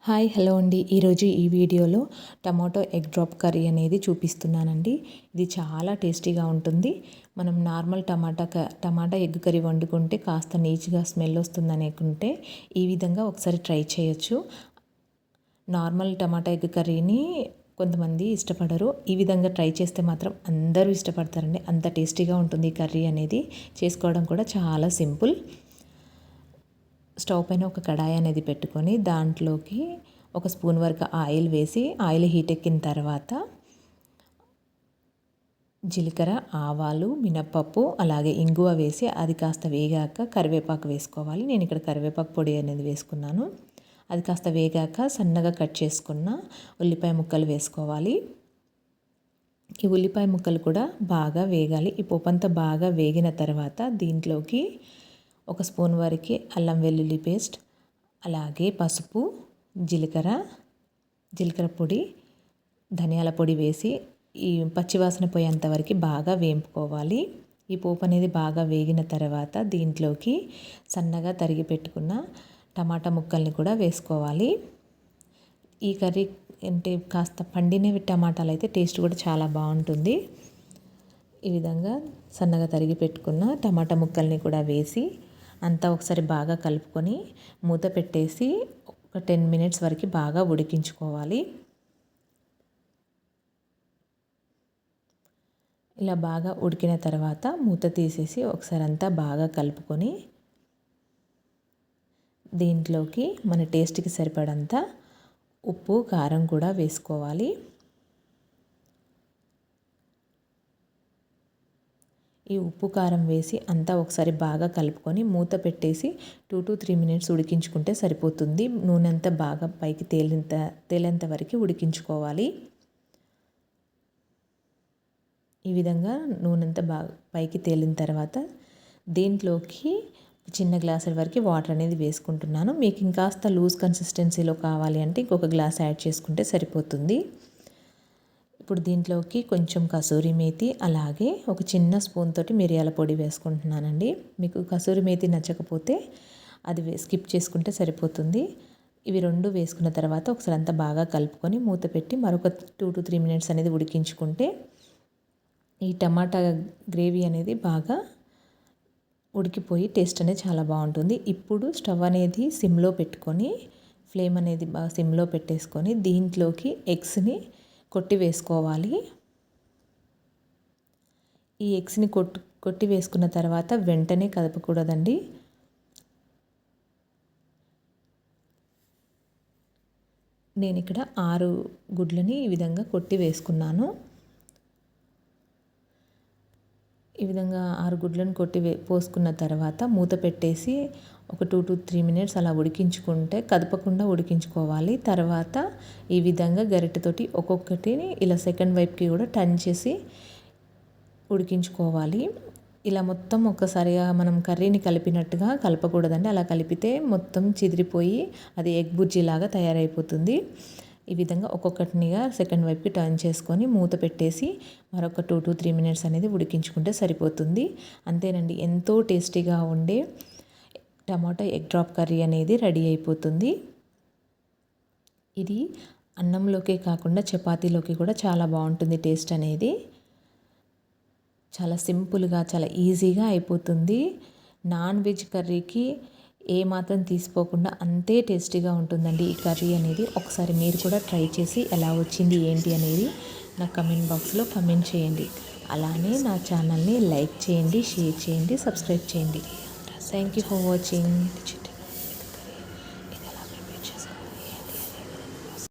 Hi hello అండి. ఈరోజు ఈ వీడియోలో టమాటో ఎగ్ డ్రాప్ కర్రీ అనేది చూపిస్తున్నానండి. ఇది చాలా టేస్టీగా ఉంటుంది. మనం నార్మల్ టమాటా ఎగ్ కర్రీ వండుకుంటే కాస్త నీచుగా స్మెల్ వస్తుంది అనుకుంటే ఈ విధంగా ఒకసారి ట్రై చేయొచ్చు. నార్మల్ టమాటా ఎగ్ కర్రీని కొంతమంది ఇష్టపడరు. ఈ విధంగా ట్రై చేస్తే మాత్రం అందరూ ఇష్టపడతారండి. అంత టేస్టీగా ఉంటుంది ఈ కర్రీ అనేది. చేసుకోవడం కూడా చాలా సింపుల్. స్టవ్ పైన ఒక కడాయి అనేది పెట్టుకొని దాంట్లోకి ఒక స్పూన్ వరకు ఆయిల్ వేసి ఆయిల్ హీట్ ఎక్కిన తర్వాత జీలకర్ర, ఆవాలు, మినప్పప్పు అలాగే ఇంగువ వేసి అది కాస్త వేగాక కరివేపాకు వేసుకోవాలి. నేను ఇక్కడ కరివేపాకు పొడి అనేది వేసుకున్నాను. అది కాస్త వేగాక సన్నగా కట్ చేసుకున్న ఉల్లిపాయ ముక్కలు వేసుకోవాలి. ఈ ఉల్లిపాయ ముక్కలు కూడా బాగా వేగాలి. ఈ పోపంతా బాగా వేగిన తర్వాత దీంట్లోకి ఒక స్పూన్ వరకు అల్లం వెల్లుల్లి పేస్ట్, అలాగే పసుపు, జీలకర్ర పొడి, ధనియాల పొడి వేసి ఈ పచ్చివాసన పోయేంత వరకు బాగా వేపుకోవాలి. ఈ పోపు అనేది బాగా వేగిన తర్వాత దీంట్లోకి సన్నగా తరిగి పెట్టుకున్న టమాటా ముక్కల్ని కూడా వేసుకోవాలి. ఈ కర్రీ అంటే కాస్త పండినవి టమాటాలు అయితే టేస్ట్ కూడా చాలా బాగుంటుంది. ఈ విధంగా సన్నగా తరిగి పెట్టుకున్న టమాటా ముక్కల్ని కూడా వేసి అంతా ఒకసారి బాగా కలుపుకొని మూత పెట్టేసి ఒక 10 మినిట్స్ వరకు బాగా ఉడికించుకోవాలి. ఇలా బాగా ఉడికిన తర్వాత మూత తీసేసి ఒకసారి అంతా బాగా కలుపుకొని దీంట్లోకి మన టేస్ట్కి సరిపడంత ఉప్పు, కారం కూడా వేసుకోవాలి. ఈ ఉప్పు కారం వేసి అంతా ఒకసారి బాగా కలుపుకొని మూత పెట్టేసి 2 to 3 మినిట్స్ ఉడికించుకుంటే సరిపోతుంది. నూనె అంతా బాగా పైకి తేలేంత వరకు ఉడికించుకోవాలి. ఈ విధంగా నూనె అంతా బాగా పైకి తేలిన తర్వాత దీంట్లోకి చిన్న గ్లాసుల వరకు వాటర్ అనేది వేసుకుంటున్నాను. మీకు ఇంకాస్త లూజ్ కన్సిస్టెన్సీలో కావాలి అంటే ఇంకొక గ్లాస్ యాడ్ చేసుకుంటే సరిపోతుంది. ఇప్పుడు దీంట్లోకి కొంచెం కసూరి మేతి అలాగే ఒక చిన్న స్పూన్ తోటి మిరియాల పొడి వేసుకుంటున్నానండి. మీకు కసూరి మేతి నచ్చకపోతే అది స్కిప్ చేసుకుంటే సరిపోతుంది. ఇవి రెండు వేసుకున్న తర్వాత ఒకసారి అంతా బాగా కలుపుకొని మూత పెట్టి మరొక 2 to 3 మినిట్స్ అనేది ఉడికించుకుంటే ఈ టమాటా గ్రేవీ అనేది బాగా ఉడికిపోయి టేస్ట్ అనేది చాలా బాగుంటుంది. ఇప్పుడు స్టవ్ అనేది సిమ్లో పెట్టుకొని ఫ్లేమ్ అనేది బాగా సిమ్లో పెట్టేసుకొని దీంట్లోకి ఎగ్స్ని కొట్టి వేసుకోవాలి. ఈ ఎగ్స్ని కొట్టి వేసుకున్న తర్వాత వెంటనే కదపకూడదండి. నేను ఇక్కడ 6 గుడ్లని ఈ విధంగా కొట్టి వేసుకున్నాను. ఈ విధంగా 6 గుడ్లను కొట్టి పోసుకున్న తర్వాత మూత పెట్టేసి ఒక 2 to 3 మినిట్స్ అలా ఉడికించుకుంటే కదపకుండా ఉడికించుకోవాలి. తర్వాత ఈ విధంగా గరిటెతోటి ఒక్కొక్కటిని ఇలా సెకండ్ వైపుకి కూడా టర్న్ చేసి ఉడికించుకోవాలి. ఇలా మొత్తం ఒక్కసారిగా మనం కర్రీని కలిపినట్టుగా కలపకూడదండి. అలా కలిపితే మొత్తం చిదిరిపోయి అది ఎగ్ బుర్జీలాగా తయారైపోతుంది. ఈ విధంగా ఒక్కొక్కటినిగా సెకండ్ వైపుకి టర్న్ చేసుకొని మూత పెట్టేసి మరొక 2 to 3 మినిట్స్ అనేది ఉడికించుకుంటే సరిపోతుంది. అంతేనండి, ఎంతో టేస్టీగా ఉండే టమాటా ఎగ్ డ్రాప్ కర్రీ అనేది రెడీ అయిపోతుంది. ఇది అన్నంలోకే కాకుండా చపాతీలోకి కూడా చాలా బాగుంటుంది టేస్ట్ అనేది. చాలా సింపుల్గా చాలా ఈజీగా అయిపోతుంది. నాన్ వెజ్ కర్రీకి ఏమాత్రం తీసిపోకుండా అంతే టేస్టీగా ఉంటుందండి ఈ కర్రీ అనేది. ఒకసారి మీరు కూడా ట్రై చేసి ఎలా వచ్చింది ఏంటి అనేది నా కమెంట్ బాక్స్లో కమెంట్ చేయండి. అలానే నా ఛానల్ని లైక్ చేయండి, షేర్ చేయండి, సబ్స్క్రైబ్ చేయండి. Thank you for watching.